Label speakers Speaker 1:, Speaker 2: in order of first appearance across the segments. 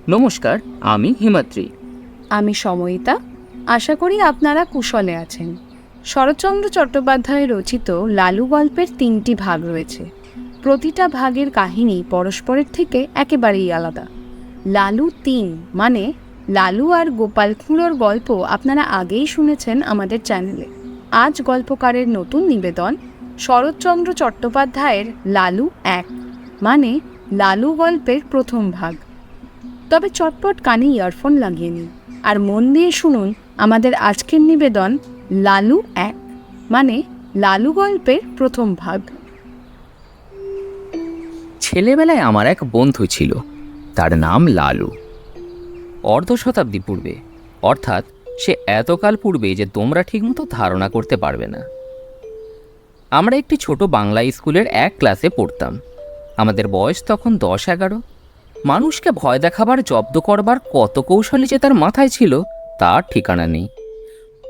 Speaker 1: নমস্কার, আমি হিমাদ্রি।
Speaker 2: আমি সময়িতা। আশা করি আপনারা কুশলে আছেন। শরৎচন্দ্র চট্টোপাধ্যায় রচিত লালু গল্পের 3টি ভাগ রয়েছে। প্রতিটা ভাগের কাহিনী পরস্পরের থেকে একেবারেই আলাদা। লালু 3 মানে লালু আর গোপাল খুঁড়োর গল্প আপনারা আগেই শুনেছেন আমাদের চ্যানেলে। আজ গল্পকারের নতুন নিবেদন শরৎচন্দ্র চট্টোপাধ্যায়ের লালু 1 মানে লালু গল্পের প্রথম ভাগ। তবে চটপট কানে ইয়ারফোন লাগিয়ে নিন আর মন দিয়ে শুনুন আমাদের আজকের নিবেদন লালু 1 মানে লালু গল্পের প্রথম ভাগ।
Speaker 1: ছেলেবেলায় আমার এক বন্ধু ছিল, তার নাম লালু। অর্ধ শতাব্দী পূর্বে, অর্থাৎ সে এতকাল পূর্বে যে তোমরা ঠিকমতো ধারণা করতে পারবে না। আমরা একটি ছোট বাংলা স্কুলের এক ক্লাসে পড়তাম। আমাদের বয়স তখন 10-11। মানুষকে ভয় দেখাবার, জব্দ করবার কত কৌশলী যে তার মাথায় ছিল তার ঠিকানা নেই।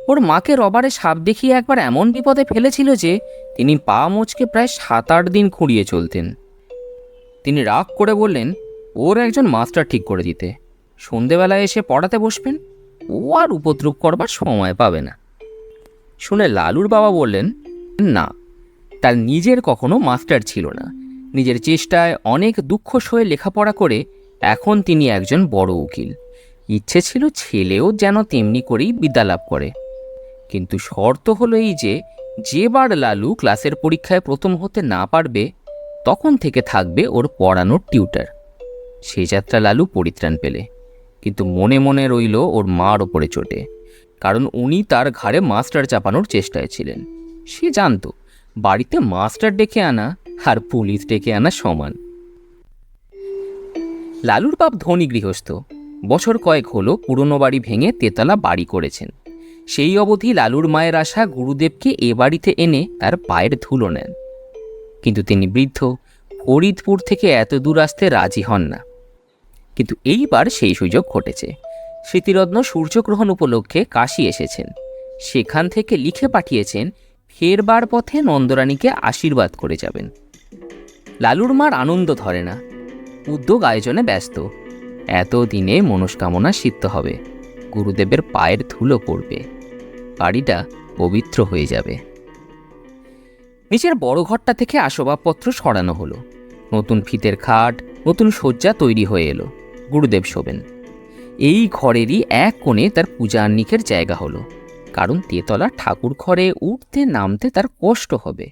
Speaker 1: ওর মাকে রবারে সাপ দেখিয়ে একবার এমন বিপদে ফেলেছিল যে তিনি পা মোচকে প্রায় 7-8 দিন খুঁড়িয়ে চলতেন। তিনি রাগ করে বললেন ওর একজন মাস্টার ঠিক করে দিতে, সন্ধেবেলায় এসে পড়াতে বসবেন, ও আর উপদ্রব করবার সময় পাবে না। শুনে লালুর বাবা বললেন না, তার নিজের কখনো মাস্টার ছিল না। নিজের চেষ্টায় অনেক দুঃখ সয়ে লেখাপড়া করে এখন তিনি একজন বড় উকিল। ইচ্ছে ছিল ছেলেও যেন তেমনি করেই বিদ্যা লাভ করে। কিন্তু শর্ত হলো এই যে যেবার লালু ক্লাসের পরীক্ষায় প্রথম হতে না পারবে তখন থেকে থাকবে ওর পড়ানোর টিউটার। সে যাত্রা লালু পরিত্রাণ পেলে, কিন্তু মনে মনে রইল ওর মার ওপরে চোটে, কারণ উনি তার ঘাড়ে মাস্টার চাপানোর চেষ্টায় ছিলেন। সে জানত বাড়িতে মাস্টার ডেকে আনা আর পুলিশ ডেকে আনা সমান। লালুর বাপ ধনী গৃহস্থ। বছর কয়েক হলো পুরনো বাড়ি ভেঙে তেতলা বাড়ি করেছেন। সেই অবধি লালুর মায়ের আশা গুরুদেবকে এ বাড়িতে এনে তার পায়ের ধুলো নেন, কিন্তু তিনি বৃদ্ধ, ফরিদপুর থেকে এত দূর আসতে রাজি হন না। কিন্তু এইবার সেই সুযোগ ঘটেছে। স্মৃতিরত্ন সূর্যগ্রহণ উপলক্ষে কাশী এসেছেন। সেখান থেকে লিখে পাঠিয়েছেন ফেরবার পথে নন্দরানীকে আশীর্বাদ করে যাবেন। লালুর মার আনন্দ ধরে না, উদ্যোগ আয়োজনে ব্যস্ত। এতদিনে মনস্কামনা সিদ্ধ হবে, গুরুদেবের পায়ের ধুলো পড়বে, বাড়িটা পবিত্র হয়ে যাবে। নিচের বড় ঘরটা থেকে আসবাবপত্র সরানো হলো। নতুন ফিতের খাট, নতুন শয্যা তৈরি হয়ে এলো। গুরুদেব শোবেন। এই ঘরেরই এক কোণে তার পূজা আহ্নিকের জায়গা হলো, কারণ তেতলা ঠাকুর ঘরে উঠতে নামতে তার কষ্ট হবে।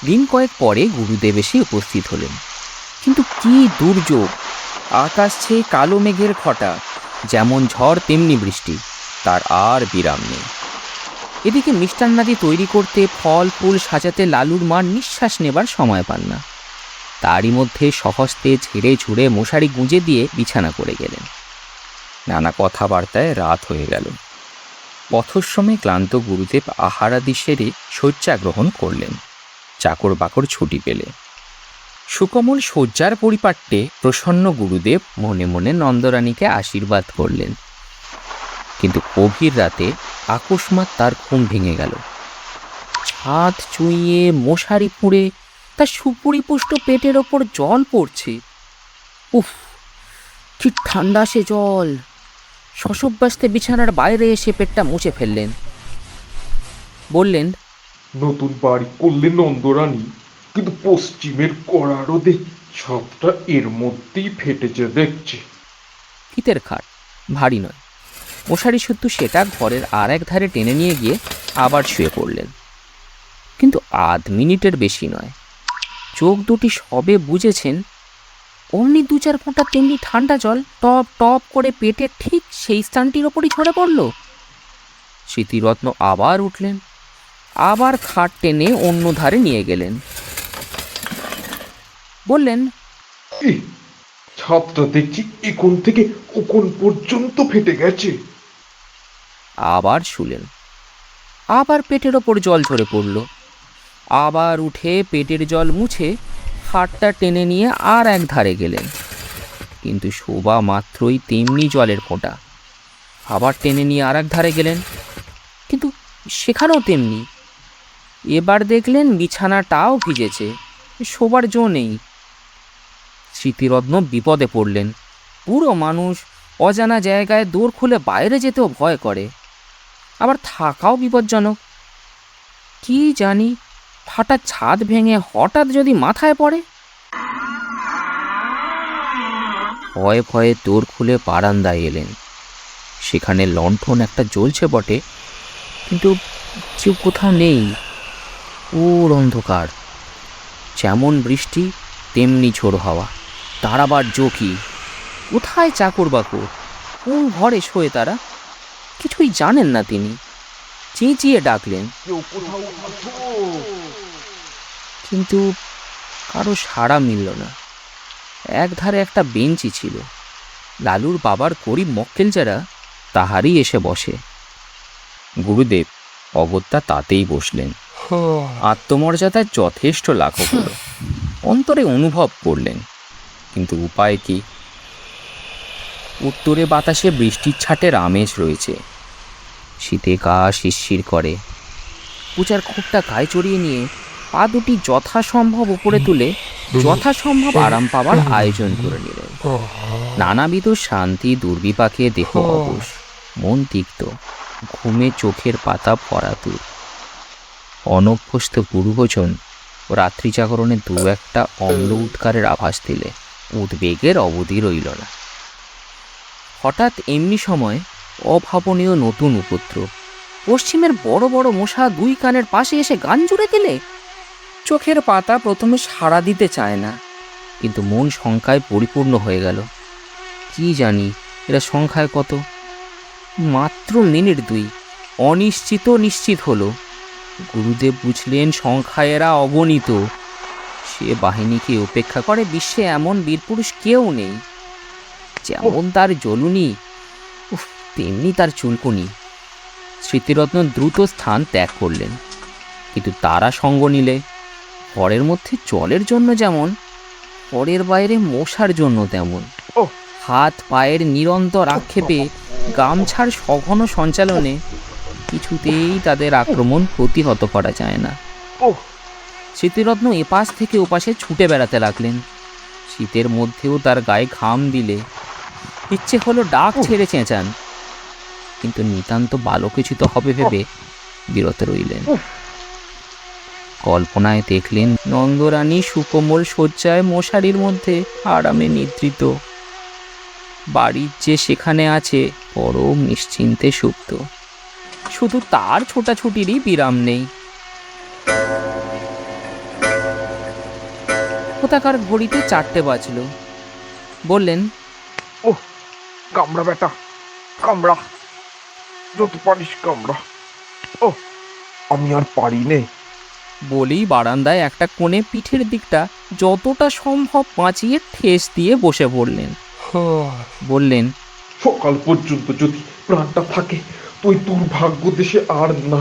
Speaker 1: দিন কয়েক পরে গুরুদেব এসে উপস্থিত হলেন। কিন্তু কি দুর্যোগ! আকাশ ছেয়ে কালো মেঘের ঘটা, যেমন ঝড় তেমনি বৃষ্টি, তার আর বিরাম নেই। এদিকে মিষ্টান্নাদি তৈরি করতে, ফল ফুল সাজাতে লালুর মার নিঃশ্বাস নেবার সময় পান না। তারই মধ্যে সহস্তে ঝেড়ে ঝুড়ে মশারি গুঁজে দিয়ে বিছানা করে গেলেন। নানা কথাবার্তায় রাত হয়ে গেল। পথশ্রমে ক্লান্ত গুরুদেব আহারাদি সেরে শয্যা গ্রহণ করলেন। চাকর বাকর ছুটি পেলে। সুকমল শয্যার পরিপাট্যে প্রসন্ন গুরুদেব মনে মনে নন্দরানীকে আশীর্বাদ করলেন। কিন্তু গভীর রাতে আকস্মাৎ তার ঘুম ভেঙে গেল। ছাদ চুইয়ে মশারি পুড়ে তার সুপরিপুষ্ট পেটের ওপর জল পড়ছে। উফ, কি ঠান্ডা সে জল! শশব্যস্তে বিছানার বাইরে এসে পেটটা মুছে ফেললেন। বললেন,
Speaker 3: নতুন বাড়ি করলে নন্দরানী, কিন্তু পশ্চিমের কড়া রোদে ছাদটা এর মধ্যেই ফেটেছে দেখছি।
Speaker 1: ফিতের খাট, ভারী নয়। মশারি শুদ্ধ সেটা ঘরের আর এক ধারে টেনে নিয়ে গিয়ে আবার শুয়ে পড়লেন। কিন্তু আধ মিনিটের বেশি নয়। চোখ দুটি সবে বুঝেছেন, অমনি 2-4 ফোঁটা তেমনি ঠান্ডা জল টপ টপ করে পেটে ঠিক সেই স্থানটির ওপরই ঝরে পড়ল। স্মৃতিরত্ন আবার উঠলেন, আবার খাট টেনে অন্য ধারে নিয়ে গেলেন। বললেন,
Speaker 3: এই ছাদটা দেখছি এখন থেকে ওখান পর্যন্ত ফেটে গেছে।
Speaker 1: আবার শুলেন। আবার পেটের ওপর জল ঝরে পড়ল। আবার উঠে পেটের জল মুছে খাটটা টেনে নিয়ে আর এক ধারে গেলেন। কিন্তু শোভা মাত্রই তেমনি জলের ফোঁটা। আবার টেনে নিয়ে আর এক ধারে গেলেন, কিন্তু সেখানেও তেমনি। এবার দেখলেন বিছানাটাও ভিজেছে, শোবার জো নেই। স্মৃতিরত্ন বিপদে পড়লেন। পুরো মানুষ, অজানা জায়গায় দৌড় খুলে বাইরে যেতেও ভয় করে, আবার থাকাও বিপজ্জনক। কি জানি, ফাটা ছাদ ভেঙে হঠাৎ যদি মাথায় পড়ে। ভয়ে ভয়ে দৌড় খুলে বারান্দায় এলেন। সেখানে লণ্ঠন একটা জ্বলছে বটে, কিন্তু কেউ কোথাও নেই। ওর অন্ধকার, যেমন বৃষ্টি তেমনি ঝোড়ো হাওয়া, তার আবার জোকি। কোথায় চাকর বাকর, কোন ঘরে শোয়ে তারা, কিছুই জানেন না তিনি। চেঁচিয়ে ডাকলেন, কিন্তু কারো সাড়া মিলল না। একধারে একটা বেঞ্চি ছিল, লালুর বাবার গরিব মক্কেল যারা, তাহারই এসে বসে। গুরুদেব অগত্যা তাতেই বসলেন। আত্মমর্যাদায় যথেষ্ট লাঘব হলো, অন্তরে অনুভব করলেন, কিন্তু উপায় কি? উত্তরে বাতাসে বৃষ্টির ছাটের আমেজ রয়েছে, শীতে গা শিরশির করে। পূজার খুঁটটা গায়ে চড়িয়ে নিয়ে পা দুটি যথাসম্ভব উপরে তুলে যথাসম্ভব আরাম পাওয়ার আয়োজন করে নিলেন। নানাবিধ শান্তি দুর্বিপাকে দেহ অবশ, মন তিক্ত, ঘুমে চোখের পাতা ভরাতুর। অনভ্যস্ত গুরুভোজন ও রাত্রি জাগরণে দু একটা অম্ল উৎকারের আভাস দিলে উদ্বেগের অবধি রইল না। হঠাৎ এমনি সময় অভাবনীয় নতুন উপদ্রব। পশ্চিমের বড় বড় মশা দুই কানের পাশে এসে গান জুড়ে দিলে। চোখের পাতা প্রথমে সাড়া দিতে চায় না, কিন্তু মন শঙ্কায় পরিপূর্ণ হয়ে গেল। কি জানি এরা সংখ্যায় কত। মাত্র মিনিট দুই অনিশ্চিত নিশ্চিত হলো। গুরুদেব বুঝলেন সংখ্যায় এরা অগণিত। সে বাহিনীকে উপেক্ষা করে বিশ্বে এমন বীরপুরুষ কেউ নেই। যেমন তার জ্বলুনি, তেমনি তার চুলকুনি। স্মৃতিরত্ন দ্রুত স্থান ত্যাগ করলেন, কিন্তু তারা সঙ্গ নিলে ঘরের মধ্যে জলের জন্য যেমন, ঘরের বাইরে মশার জন্য তেমন। হাত পায়ের নিরন্তর আক্ষেপে, গামছার সঘন সঞ্চালনে কিছুতেই তাদের আক্রমণ প্রতিহত করা যায় না। স্মৃতিরত্ন এপাশ থেকে ওপাশে ছুটে বেড়াতে লাগলেন। শীতের মধ্যেও তার গায়ে ঘাম দিলে ইচ্ছে হলো ডাক ছেড়ে চেঁচান, কিন্তু নিতান্ত বালকোচিত হবে ভেবে বিরত রইলেন। কল্পনায় দেখলেন নন্দরানী সুকোমল শয্যায় মশারির মধ্যে আরামে নিদ্রিত। বাড়ির যে সেখানে আছে পরম নিশ্চিন্তে সুপ্ত, শুধু তার ছোটাছুটিরই বিরাম নেই। কোথাকার ঘড়িতে 4টে বাজল। বললেন,
Speaker 3: ও কামড়া বেটা, কামড়া, যত পারিস কামড়া। ও আমি আর পারি নে।
Speaker 1: বলেই বারান্দায় একটা কোণে পিঠের দিকটা যতটা সম্ভব বাঁচিয়ে ঠেস দিয়ে বসে পড়লেন। বললেন,
Speaker 3: সকাল পর্যন্ত যদি প্রাণটা থাকে, তুই দুর্ভাগ্য দেশে আর না।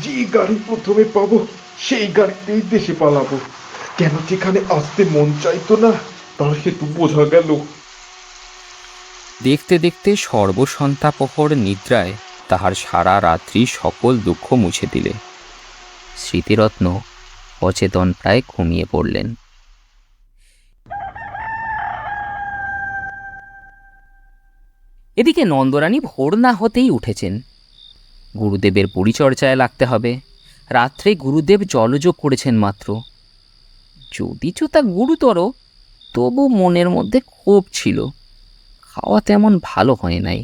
Speaker 3: যে গাড়ি প্রথমে পাবো সেই গাড়িতেই দেশে পালাবো। কেন যেখানে আসতে মন চাইতো না তার হেতু বোঝা গেল।
Speaker 1: দেখতে দেখতে সর্বসন্তাপহর নিদ্রায় তাহার সারা রাত্রি সকল দুঃখ মুছে দিলে। স্মৃতিরত্ন অচেতন প্রায় ঘুমিয়ে পড়লেন। এদিকে নন্দরানী ভোর না হতেই উঠেছেন। গুরুদেবের পরিচর্যায় লাগতে হবে। রাত্রে গুরুদেব জলযোগ করেছেন মাত্র। যদিচ তা গুরুতর, তবু মনের মধ্যে ক্ষোভ ছিল। খাওয়া তেমন ভালো হয় নাই।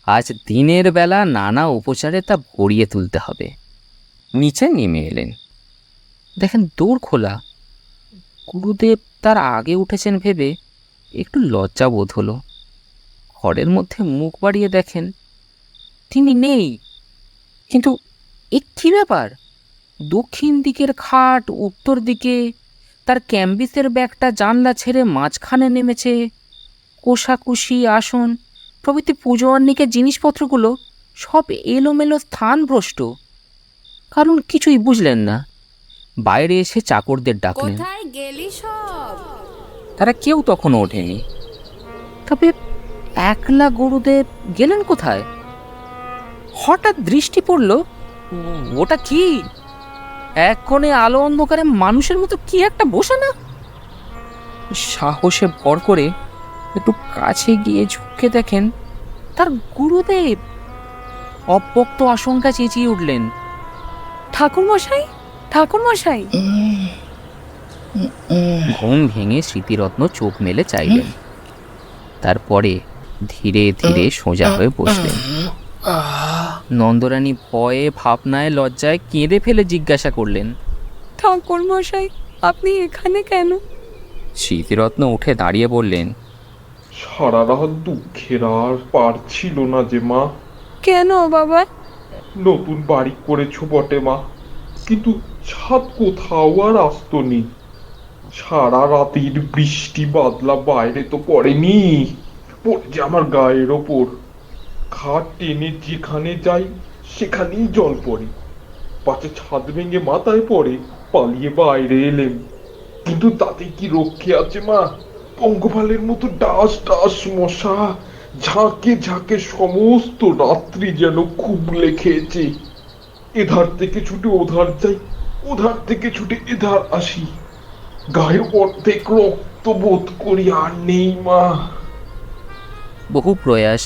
Speaker 1: আজ দিনের বেলা নানা উপচারে তা ভরিয়ে তুলতে হবে। নিচে নেমে এলেন, দেখেন দৌড় খোলা। গুরুদেব তার আগে উঠেছেন ভেবে একটু লজ্জা বোধ হলো। ঘরের মধ্যে মুখ বাড়িয়ে দেখেন তিনি নেই। কিন্তু এ কী ব্যাপার? দক্ষিণ দিকের খাট, উত্তর দিকে তার ক্যাম্বিসের ব্যাগটা জানলা ছেড়ে মাঝখানে নেমেছে। কোষাকুষি, আসন প্রভৃতি পুজো আহ্নিকের জিনিসপত্রগুলো সব এলোমেলো স্থানভ্রষ্ট। কারণ কিছুই বুঝলেন না। বাইরে এসে চাকরদের ডাকলেন,
Speaker 4: কোথায় গেলি সব?
Speaker 1: তারা কেউ তখনও ওঠেনি। তবে একলা গুরুদেব গেলেন কোথায়? হঠাৎ দৃষ্টি পড়ল, ওটা কি? এক কোণে আলো অন্ধকারে মানুষের মতো কি একটা বসে না। সাহসে ভর করে একটু কাছে গিয়ে ঝুঁকে দেখেন তার গুরুদেব। অব্যক্ত আশঙ্কা চেঁচিয়ে উঠলেন,
Speaker 2: ঠাকুরমশাই, ঠাকুরমশাই!
Speaker 1: ঘুম ভেঙে স্মৃতিরত্ন চোখ মেলে চাইলেন, তারপরে ধীরে ধীরে সোজা হয়ে বসলেন। নন্দরানী ভয়ে, ভাবনায়, লজ্জায় কেঁদে ফেলে জিজ্ঞাসা করলেন,
Speaker 2: ঠাকুরমশাই, আপনি এখানে কেন?
Speaker 1: স্মৃতিরত্ন উঠে দাঁড়িয়ে বললেন,
Speaker 3: সারা রাত দুঃখের আর পার ছিল না যে মা।
Speaker 2: কেন বাবা?
Speaker 3: নতুন বাড়ি করেছো বটে মা, কিন্তু ছাদ কোথাও আর আসতো নি। সারা রাতের বৃষ্টি বাদলা বাইরে তো পড়েনি, পড়েছে আমার গায়ের ওপর। খাট টেনে যেখানে যাই সেখানেই জল পড়ে। পাছে ছাদ ভেঙে মাথায় পড়ে, পালিয়ে বাইরে এলেম, কিন্তু তাতে কি রক্ষে আছে মা? পঙ্গপালের মতো ডাস ডাস মশা ঝাঁকে ঝাঁকে সমস্ত রাত্রি যেন খুবলে খেয়েছে। এধার থেকে ছুটে ওধার যাই, ওধার থেকে ছুটে এধার আসি। গায়ে অর্ধেক রক্ত বোধ করি আর নেই মা।
Speaker 1: বহু প্রয়াস,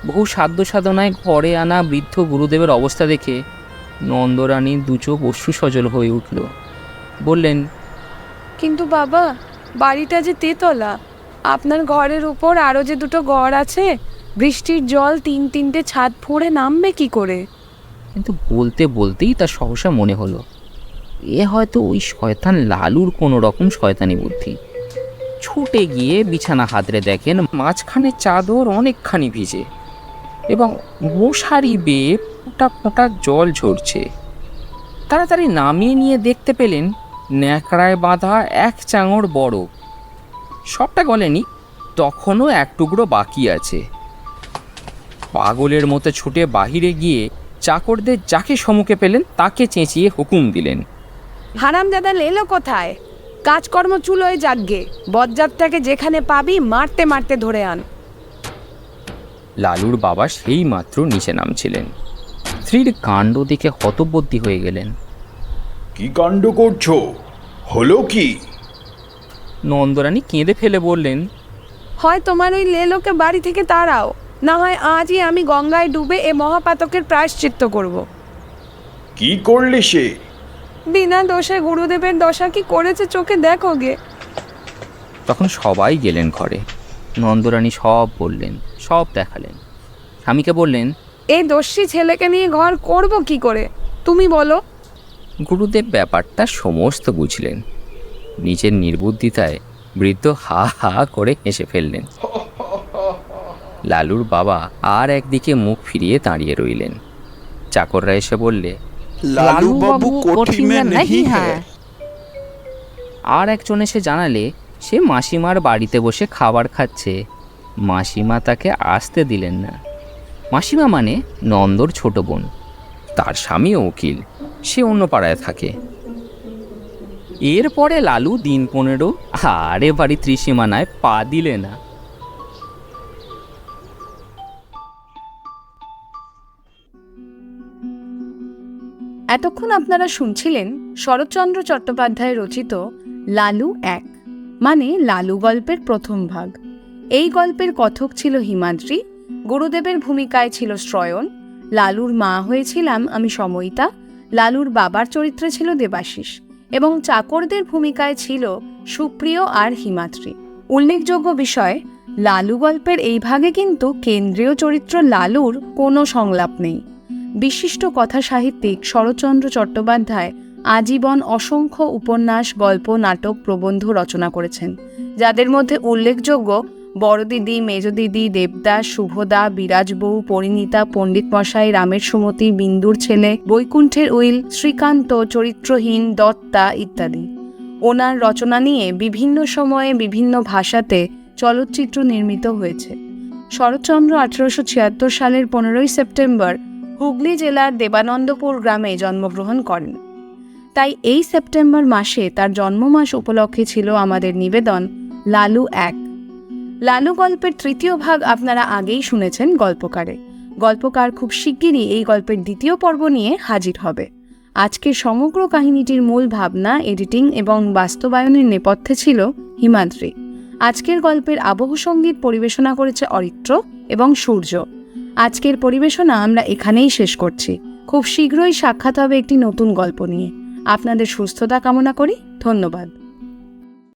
Speaker 1: বহু সাধ্য সাধনায় ঘরে আনা বৃদ্ধ গুরুদেবের অবস্থা দেখে নন্দরানী দুচোখ অশ্রু সজল হয়ে উঠল। বললেন,
Speaker 2: কিন্তু বাবা, বাড়িটা যে তেতলা, আপনার ঘরের উপর আরো যে দুটো ঘর আছে, বৃষ্টির জল তিন তিনটে ছাদ ফুঁড়ে নামবে কি করে?
Speaker 1: কিন্তু বলতে বলতেই তার সহসা মনে হলো, এ হয়তো ওই শয়তান লালুর কোনো রকম শয়তানি বুদ্ধি। ছুটে গিয়ে বিছানা হাতড়ে দেখেন মাঝখানে চাদর অনেকখানি ভিজে এবং মশারি বেয়ে ফোঁটা ফোঁটা জল ঝরছে। তাড়াতাড়ি নামিয়ে নিয়ে দেখতে পেলেন ন্যাকড়ায় বাঁধা এক চাঙড় বরফ। সবটা গলেনি, তখনও এক টুকরো বাকি আছে। পাগলের মতো ছুটে বাহিরে গিয়ে চাকরদের যাকে সম্মুখে পেলেন তাকে চেঁচিয়ে হুকুম দিলেন,
Speaker 2: হারামজাদা এলো কোথায়? কাজকর্ম চুলোয় যাগ্গে, বজ্জাতটাকে যেখানে পাবি মারতে মারতে ধরে আন।
Speaker 1: লালুর বাবা সেই মাত্র নিচে নামছিলেন। স্ত্রীর কাণ্ড দেখে হতবুদ্ধি হয়ে গেলেন।
Speaker 4: কি কাণ্ড করছো? হলো কি?
Speaker 1: নন্দরানী কেঁদে ফেলে বললেন,
Speaker 2: হয় তোমার ওই লেলোকে বাড়ি থেকে তাড়াও, না হয় আজই আমি গঙ্গায় ডুবে এ মহাপাতকের প্রায়শ্চিত্ত করব।
Speaker 4: কি করলে সে?
Speaker 2: বিনা দোষে গুরুদেবের দশা কি করেছে চোখে দেখো গে।
Speaker 1: তখন সবাই গেলেন ঘরে। নন্দরানী সব বললেন, সব দেখালেন। স্বামীকে বললেন,
Speaker 2: এই দস্যি ছেলেকে নিয়ে ঘর করব কি করে, তুমি বলো।
Speaker 1: গুরুদেব ব্যাপারটা সমস্ত বুঝলেন। নিজের নির্বুদ্ধিতায় বৃদ্ধ হা হা করে হেসে ফেললেন। লালুর বাবা আর একদিকে মুখ ফিরিয়ে দাঁড়িয়ে রইলেন। চাকররা এসে বললে,
Speaker 4: লালু বাবু কোঠি মে নেহি হ্যায়।
Speaker 1: আর একজন এসে জানালে সে মাসিমার বাড়িতে বসে খাবার খাচ্ছে। মাসিমা তাকে আসতে দিলেন না। মাসিমা মানে নন্দর ছোট বোন, তার স্বামীও উকিল, সে অন্য পাড়ায় থাকে। এরপরে লালু দিন 15 আর এ বাড়ি ত্রিসীমানায় পা দিলে না।
Speaker 2: এতক্ষণ আপনারা শুনছিলেন শরৎচন্দ্র চট্টোপাধ্যায় রচিত লালু 1, মানে লালু গল্পের প্রথম ভাগ। এই গল্পের কথক ছিল হিমাদ্রি, গুরুদেবের ভূমিকায় ছিল শ্রয়ণ, লালুর মা হয়েছিলাম আমি সময়িতা, লালুর বাবার চরিত্রে ছিল দেবাশিস এবং চাকরদের ভূমিকায় ছিল সুপ্রিয় আর হিমাদ্রি। উল্লেখযোগ্য বিষয়, লালু গল্পের এই ভাগে কিন্তু কেন্দ্রীয় চরিত্র লালুর কোনো সংলাপ নেই। বিশিষ্ট কথা সাহিত্যিক শরৎচন্দ্র চট্টোপাধ্যায় আজীবন অসংখ্য উপন্যাস, গল্প, নাটক, প্রবন্ধ রচনা করেছেন, যাদের মধ্যে উল্লেখযোগ্য বড়দিদি, মেজদিদি, দেবদাস, শুভদা, বিরাজবউ, পরিণীতা, পণ্ডিত মশাই, রামের সুমতি, বিন্দুর ছেলে, বৈকুণ্ঠের উইল, শ্রীকান্ত, চরিত্রহীন, দত্তা ইত্যাদি। ওনার রচনা নিয়ে বিভিন্ন সময়ে বিভিন্ন ভাষাতে চলচ্চিত্র নির্মিত হয়েছে। শরৎচন্দ্র 1876 সালের 15 সেপ্টেম্বর হুগলি জেলার দেবানন্দপুর গ্রামে জন্মগ্রহণ করেন। তাই এই সেপ্টেম্বর মাসে তার জন্মমাস উপলক্ষে ছিল আমাদের নিবেদন লালু 1। লালু গল্পের তৃতীয় ভাগ আপনারা আগেই শুনেছেন গল্পকারে। গল্পকার খুব শিগগিরই এই গল্পের দ্বিতীয় পর্ব নিয়ে হাজির হবে। আজকের সমগ্র কাহিনীটির মূল ভাবনা, এডিটিং এবং বাস্তবায়নের নেপথ্যে ছিল হিমাদ্রি। আজকের গল্পের আবহ সঙ্গীত পরিবেশনা করেছে অরিত্র এবং সূর্য। আজকের পরিবেশনা আমরা এখানেই শেষ করছি। খুব শীঘ্রই সাক্ষাৎ হবে একটি নতুন গল্প নিয়ে। আপনাদের সুস্থতা কামনা করি। ধন্যবাদ।